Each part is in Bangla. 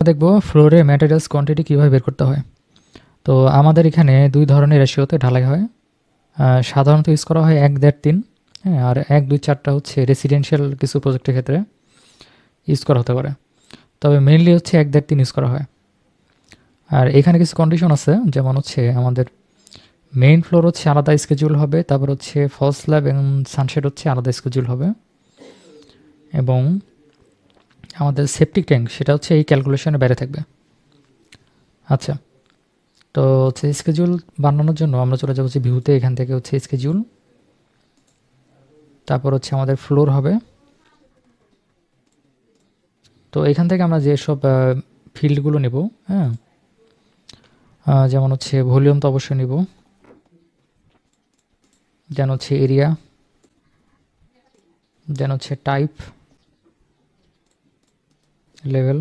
দেখব ফ্লোরে ম্যাটেরিয়ালস কোয়ান্টিটি কীভাবে বের করতে হয়। তো আমাদের এখানে দুই ধরনের রেশিওতে ঢালাই হয়। সাধারণত ইউজ করা হয় 1-1.5-3, হ্যাঁ, আর 1-2-4টা হচ্ছে রেসিডেন্সিয়াল কিছু প্রজেক্টের ক্ষেত্রে ইউজ করা হতে পারে। তবে মেইনলি হচ্ছে 1-1.5-3 ইউজ করা হয়। আর এখানে কিছু কন্ডিশন আছে, যেমন হচ্ছে আমাদের মেইন ফ্লোর হচ্ছে আলাদা স্কেজুল হবে, তারপর হচ্ছে ফলস স্ল্যাব এবং সানশেড হচ্ছে আলাদা স্কেজুল হবে, এবং আমাদের সেপটিক ট্যাঙ্ক সেটা হচ্ছে এই ক্যালকুলেশনের বাইরে থাকবে। আচ্ছা, তো হচ্ছে স্কেজুল বানানোর জন্য আমরা চলে যাবো হচ্ছে ভিউতে, এখান থেকে হচ্ছে স্কেজুল, তারপর হচ্ছে আমাদের ফ্লোর হবে। তো এখান থেকে আমরা যেসব ফিল্ডগুলো নেব, হ্যাঁ, যেমন হচ্ছে ভলিউম তো অবশ্যই নিব, দেন হচ্ছে এরিয়া, দেন হচ্ছে টাইপ, লেভেল।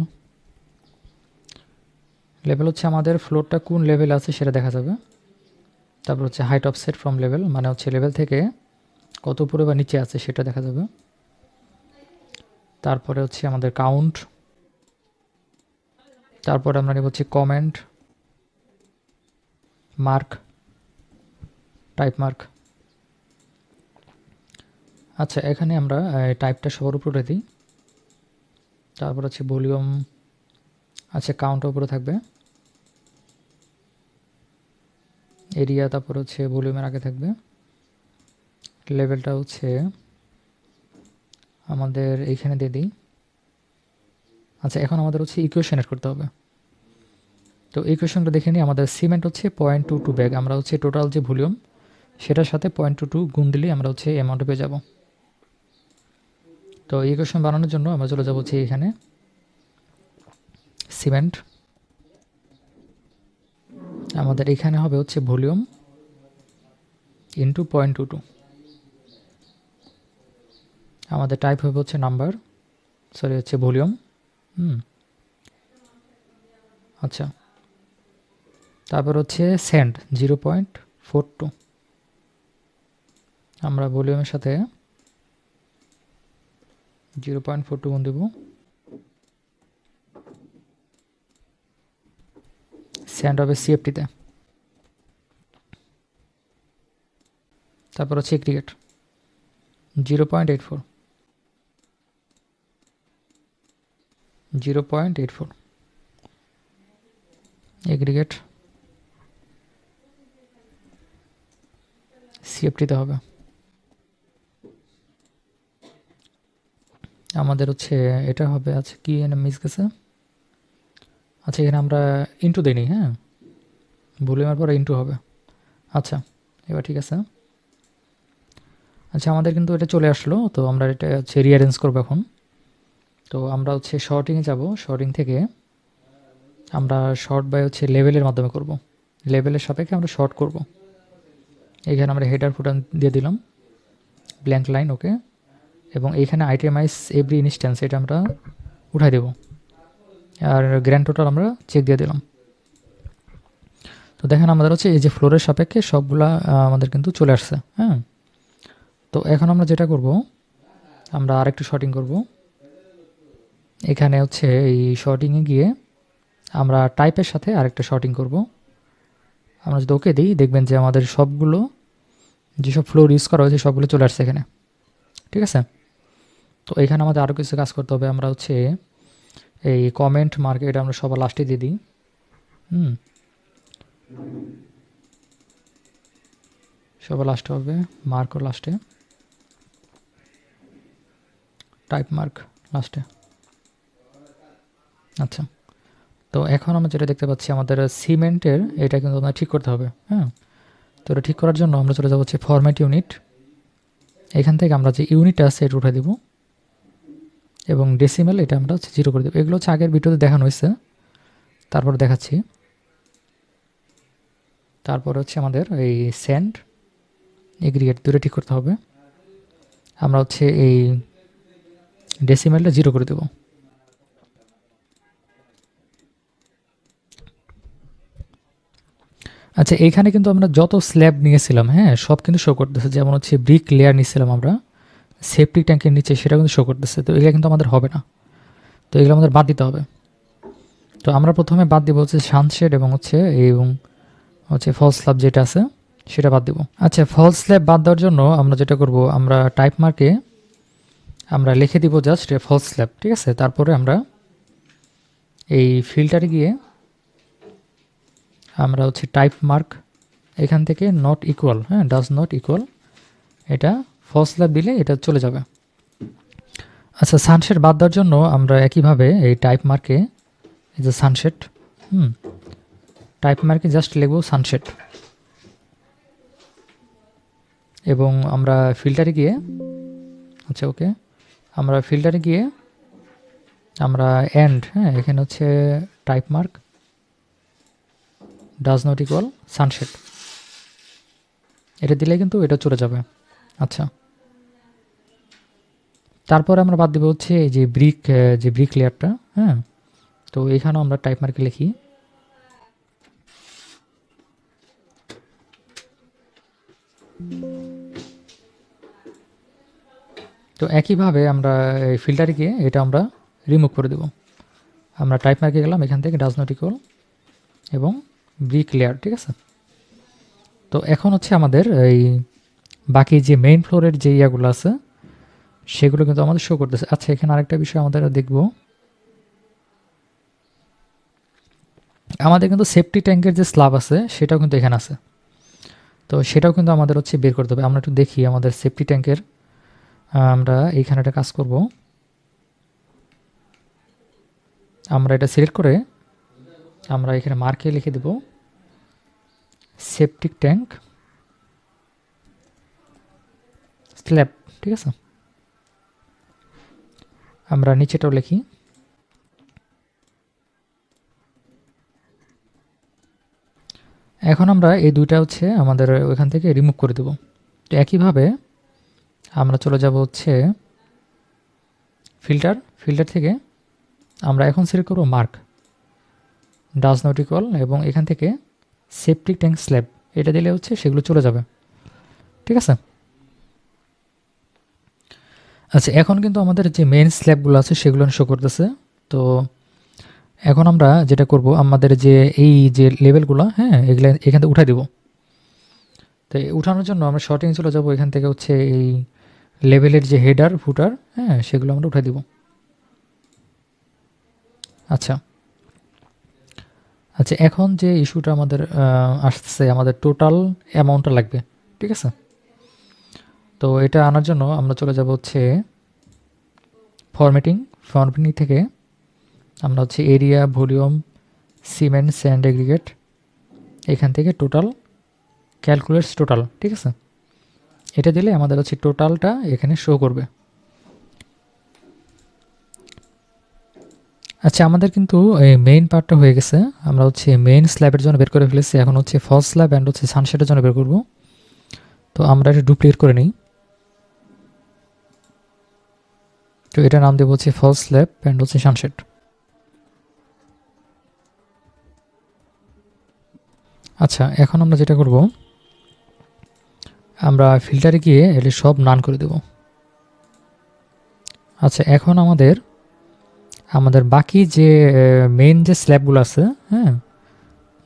লেভেল হচ্ছে আমাদের ফ্লোরটা কোন লেভেল আছে সেটা দেখা যাবে। তারপর হচ্ছে হাইট অফসেট ফ্রম লেভেল, মানে হচ্ছে লেভেল থেকে কত উপরে বা নিচে আছে সেটা দেখা যাবে। তারপরে হচ্ছে আমাদের কাউন্ট, তারপরে আমরা নেব হচ্ছে কমেন্ট, মার্ক, টাইপ মার্ক। আচ্ছা, এখানে আমরা টাইপটা সবার উপরে দিই, তারপর হচ্ছে ভলিউম, আচ্ছা কাউন্টের উপরে থাকবে, এরিয়া, তারপর হচ্ছে ভলিউমের আগে থাকবে, লেভেলটা হচ্ছে আমাদের এইখানে দিয়ে দিই। আচ্ছা, এখন আমাদের হচ্ছে ইকুয়েশন এড করতে হবে। তো ইকুয়েশনটা দেখে নিই। আমাদের সিমেন্ট হচ্ছে 0.22 ব্যাগ, আমরা হচ্ছে টোটাল যে ভলিউম সেটার সাথে 0.22 গুণ দিলেই আমরা হচ্ছে অ্যামাউন্টে পেয়ে যাব। তো ইকুয়েশন বানানোর জন্য আমরা চলে যাবো হচ্ছে এখানে সিমেন্ট, আমাদের এখানে হবে হচ্ছে ভলিউম ইন্টু 0.22, আমাদের টাইপ হবে হচ্ছে নাম্বার, সরি হচ্ছে ভলিউম। আচ্ছা, তারপর হচ্ছে সেন্ড 0.42, আমরা ভলিউমের সাথে 0.42 গুণ দেব, সেন্ড হবে সিএফটিতে। তারপর হচ্ছে এগ্রিগেট 0.84, 0.84 এগ্রিগেট সিএফটিতে হবে। আমাদের হচ্ছে এটা হবে, আচ্ছা কি এনে মিস গেছে, আচ্ছা এখানে আমরা ইন্টু দিইনি, হ্যাঁ, ভলিউমের পরে ইন্টু হবে। আচ্ছা, এবার ঠিক আছে। আচ্ছা, আমাদের কিন্তু এটা চলে আসলো, তো আমরা এটা হচ্ছে রিঅ্যারেঞ্জ করবো এখন। তো আমরা হচ্ছে শর্টিংয়ে যাব, শর্টিং থেকে আমরা শর্ট বাই হচ্ছে লেভেলের মাধ্যমে করব, লেভেলের সাপেক্ষে আমরা শর্ট করব। এখানে আমরা হেডার ফুটার দিয়ে দিলাম, ব্ল্যাঙ্ক লাইন, ওকে, এবং এইখানে আইটেমাইজ এভরি ইনস্ট্যান্স এটা আমরা উঠাই দেব, আর গ্র্যান্ড টোটাল আমরা চেক দিয়ে দিলাম। তো দেখেন আমাদের হচ্ছে এই যে ফ্লোরের সাপেক্ষে সবগুলা আমাদের কিন্তু চলে আসছে, হ্যাঁ। তো এখন আমরা যেটা করব, আমরা আরেকটু শর্টিং করব। এখানে হচ্ছে এই শর্টিংয়ে গিয়ে আমরা টাইপের সাথে আরেকটা শর্টিং করব। আমরা যদি ওকে দিই, দেখবেন যে আমাদের সবগুলো যেসব ফ্লোর ইউজ করা হয়েছে সবগুলো চলে আসছে এখানে, ঠিক আছে। তো এখানে আমাদের আরও কিছু কাজ করতে হবে। আমরা হচ্ছে এই কমেন্ট মার্ক এটা আমরা সবার লাস্টে দিয়ে দিই, সবার লাস্টে হবে, মার্কও লাস্টে, টাইপ মার্ক লাস্টে। আচ্ছা, তো এখন আমরা যেটা দেখতে পাচ্ছি আমাদের সিমেন্টের এটা কিন্তু আমাদের ঠিক করতে হবে, হ্যাঁ। তো এটা ঠিক করার জন্য আমরা চলে যাবো হচ্ছে ফরম্যাট ইউনিট, এখান থেকে আমরা যে ইউনিটটা আছে এটা উঠে দেবো, এবং ডেসিমেল এটা আমরা হচ্ছে 0 করে দেবো। এগুলো হচ্ছে আগের ভিডিওতে দেখানো হয়েছে, তারপর দেখাচ্ছি। তারপর হচ্ছে আমাদের এই সেন্ড এগ্রিগেট দুটো ঠিক করতে হবে। আমরা হচ্ছে এই ডেসিমেলটা 0 করে দেবো। আচ্ছা, এইখানে কিন্তু আমরা যত স্ল্যাব নিয়েছিলাম, হ্যাঁ, সব কিন্তু শো করতেছে। যেমন হচ্ছে ব্রিক লেয়ার নিয়েছিলাম আমরা সেফটি ট্যাঙ্কের নিচে, সেটা কিন্তু শো করতেছে। তো এগুলো কিন্তু আমাদের হবে না, তো এগুলো আমাদের বাদ দিতে হবে। তো আমরা প্রথমে বাদ দিব হচ্ছে সানশেড এবং ফলস স্ল্যাব যেটা আছে সেটা বাদ দিব। আচ্ছা, ফলস স্ল্যাব বাদ দেওয়ার জন্য আমরা যেটা করব, আমরা টাইপ মার্কে আমরা লিখে দিব জাস্ট ফলস স্ল্যাব, ঠিক আছে। তারপরে আমরা এই ফিল্টারে গিয়ে আমরা হচ্ছে টাইপ মার্ক এখান থেকে নট ইকুয়াল, হ্যাঁ, ডাজ নট ইকুয়াল, এটা ফলস স্ল্যাব দিলে এটা চলে যাবে। আচ্ছা, সানশেড বাদ দেওয়ার জন্য আমরা একইভাবে এই টাইপ মার্কে এই যে সানশেড, টাইপ মার্কে জাস্ট লিখব সানশেড এবং আমরা ফিল্টারে গিয়ে, আচ্ছা ওকে, আমরা ফিল্টারে গিয়ে আমরা এন্ড, হ্যাঁ, এখানে হচ্ছে type mark does not equal sunshade, এটা দিলে কিন্তু এটা চলে যাবে। আচ্ছা, তারপরে আমরা বাদ দেবো হচ্ছে এই যে ব্রিক লেয়ারটা, হ্যাঁ। তো এখানেও আমরা টাইপ মার্কে লিখি তো একইভাবে আমরা এই ফিল্টারে গিয়ে এটা আমরা রিমুভ করে দেব। আমরা টাইপ মার্কে গেলাম, এখান থেকে ডাজ নট ইকুয়াল এবং ব্রিক লেয়ার, ঠিক আছে। তো এখন হচ্ছে আমাদের এই বাকি যে মেইন ফ্লোরের যে ইয়াগুলো আছে সেগুলো কিন্তু আমাদের শো করতেছে। আচ্ছা, এখানে আরেকটা বিষয় আমাদের দেখব, আমাদের কিন্তু সেফটি ট্যাঙ্কের যে স্ল্যাব আছে সেটাও কিন্তু এখানে আছে। তো সেটাও কিন্তু আমাদের হচ্ছে বের করতে হবে। আমরা একটু দেখি আমাদের সেফটি ট্যাঙ্কের, আমরা এইখানে একটা কাজ করব, আমরা এটা সিলেক্ট করে আমরা এখানে মার্কে লিখে দেব সেপটিক ট্যাঙ্ক স্ল্যাব, ঠিক আছে। আমরা নিচেটাও লিখি, এখন আমরা এই দুইটা হচ্ছে আমাদের ওইখান থেকে রিমুভ করে দেব। তো একইভাবে আমরা চলে যাব হচ্ছে ফিল্টার থেকে আমরা এখন সিলেক্ট করব মার্ক ডাজ নট ইকুয়াল এবং এখান থেকে সেপটিক ট্যাঙ্ক স্ল্যাব, এটা দিলে হচ্ছে সেগুলো চলে যাবে, ঠিক আছে। আচ্ছা, এখন কিন্তু আমাদের যে মেইন স্ল্যাবগুলো আছে সেগুলো শো করতেছে। তো এখন আমরা যেটা করব, আমাদের যে এই যে লেভেলগুলো, হ্যাঁ, এগুলো এখান থেকে উঠাই দেব। তো উঠানোর জন্য আমরা শর্টিং চলে যাব, এখান থেকে হচ্ছে এই লেভেলের যে হেডার ফুটার, হ্যাঁ, সেগুলো আমরা উঠাই দেব। আচ্ছা, এখন যে ইস্যুটা আমাদের আসছে, আমাদের টোটাল অ্যামাউন্টটা লাগবে, ঠিক আছে। তো এটা আনার জন্য আমরা চলে যাব হচ্ছে ফরম্যাটিং থেকে আমরা হচ্ছে area, volume, cement, sand, aggregate, এখান থেকে টোটাল ক্যালকুলেটস টোটাল, ঠিক আছে। এটা দিলে আমাদের হচ্ছে টোটালটা এখানে শো করবে। আচ্ছা, আমাদের কিন্তু এই মেইন পার্টটা হয়ে গেছে, আমরা হচ্ছে মেইন স্ল্যাবের জন্য বের করে ফেলেছি। এখন হচ্ছে ফলস স্ল্যাব অ্যান্ড হচ্ছে সানশেডের জন্য বের করব। তো আমরা এটা ডুপ্লিকেট করে নিই। তো এটা নাম দেবো হচ্ছে ফলস স্ল্যাব অ্যান্ড হচ্ছে সানশেড। আচ্ছা, এখন আমরা যেটা করব, আমরা ফিল্টারে গিয়ে এটা সব নান করে দেব। আচ্ছা, এখন আমাদের বাকি যে মেইন যে স্ল্যাবগুলো আছে, হ্যাঁ,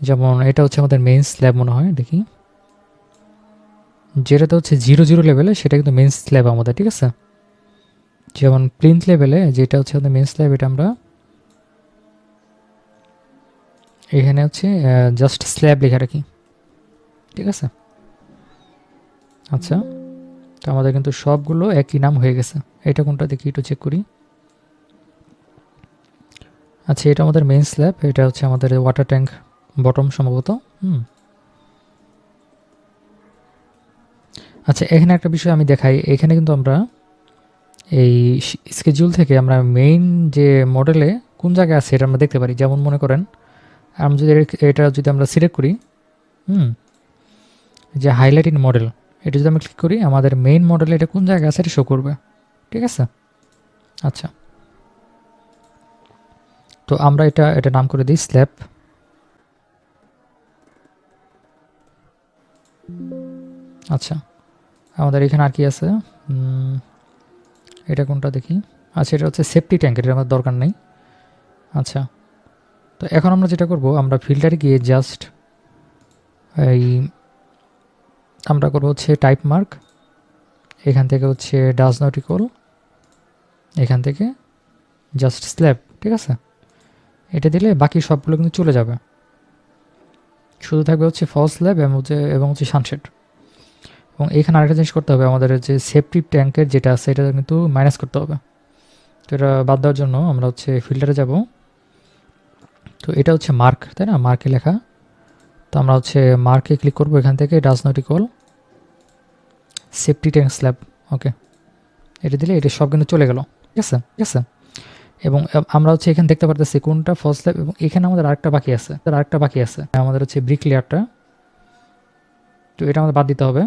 যেমন এটা হচ্ছে আমাদের মেইন স্ল্যাব মনে হয়, দেখি, যেটাতে হচ্ছে 0 লেভেলে সেটা কিন্তু মেইন স্ল্যাব আমাদের, ঠিক আছে। যেমন প্লিন্থ লেভেলে যেটা হচ্ছে আমাদের মেইন স্ল্যাব, এটা আমরা এখানে হচ্ছে জাস্ট স্ল্যাব লেখা রাখি, ঠিক আছে। আচ্ছা, তো আমাদের কিন্তু সবগুলো একই নাম হয়ে গেছে। এটা কোনটা দেখি একটু চেক করি। আচ্ছা, এটা আমাদের মেইন স্ল্যাব, এটা হচ্ছে আমাদের ওয়াটার ট্যাঙ্ক বটম সম্ভবত। আচ্ছা, এখানে একটা বিষয় আমি দেখাই, এখানে কিন্তু আমরা এই স্কেডিউল থেকে আমরা মেইন যে মডেলে কোন জায়গায় আছে এটা আমরা দেখতে পারি। যেমন মনে করেন আমরা যদি এটা যদি আমরা সিলেক্ট করি, যে হাইলাইট ইন মডেল, এটা যদি আমরা ক্লিক করি আমাদের মেইন মডেলে এটা কোন জায়গায় আছে এটা শো করবে, ঠিক আছে। আচ্ছা, তো আমরা এটা নাম করে দিই স্ল্যাব। আচ্ছা, আমাদের এখানে আর কি আছে, এটা কোনটা দেখি। আচ্ছা, এটা হচ্ছে সেফটি ট্যাঙ্ক, এটা আমার দরকার নেই। আচ্ছা, তো এখন আমরা যেটা করব, আমরা ফিল্টারে গিয়ে জাস্ট এই আমরা করব হচ্ছে টাইপ মার্ক, এখান থেকে হচ্ছে ডাজ নট ইকুয়াল, এখান থেকে জাস্ট স্ল্যাব, ঠিক আছে। এটা দিলে বাকি সবগুলো কিন্তু চলে যাবে, শুধু থাকবে হচ্ছে ফলস স্ল্যাব এবং হচ্ছে সানশেড। এবং এখানে আরেকটা জিনিস করতে হবে, আমাদের যে সেফটি ট্যাঙ্কের যেটা আছে এটা কিন্তু মাইনাস করতে হবে। তো এটা বাদ দেওয়ার জন্য আমরা হচ্ছে ফিল্টারে যাব। তো এটা হচ্ছে মার্ক, তাই না, মার্কে লেখা। তো আমরা হচ্ছে মার্কে ক্লিক করবো, এখান থেকে does not equal safety tank slab, okay. এটা দিলে এটা সব কিন্তু চলে গেল, ঠিক আছে, ঠিক আছে। এবং আমরা হচ্ছে এখানে দেখতে পারতেছি কোনটা ফলস স্ল্যাব, এবং এখানে আমাদের আরেকটা বাকি আছে, আমাদের হচ্ছে ব্রিক লেয়ারটা। তো এটা আমাদের বাদ দিতে হবে।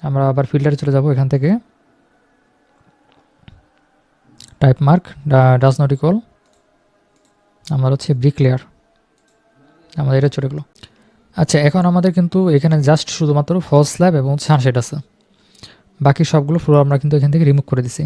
আমরা আবার ফিল্টারে চলে যাব, এখান থেকে type mark does not equal আমার হচ্ছে ব্রিক লেয়ার, আমাদের এটা চলে গেলো। আচ্ছা, এখন আমাদের কিন্তু এখানে জাস্ট শুধুমাত্র ফলস স্ল্যাব এবং সানশেড আছে, বাকি সবগুলো ফ্লোর আমরা কিন্তু এখান থেকে রিমুভ করে দিছি।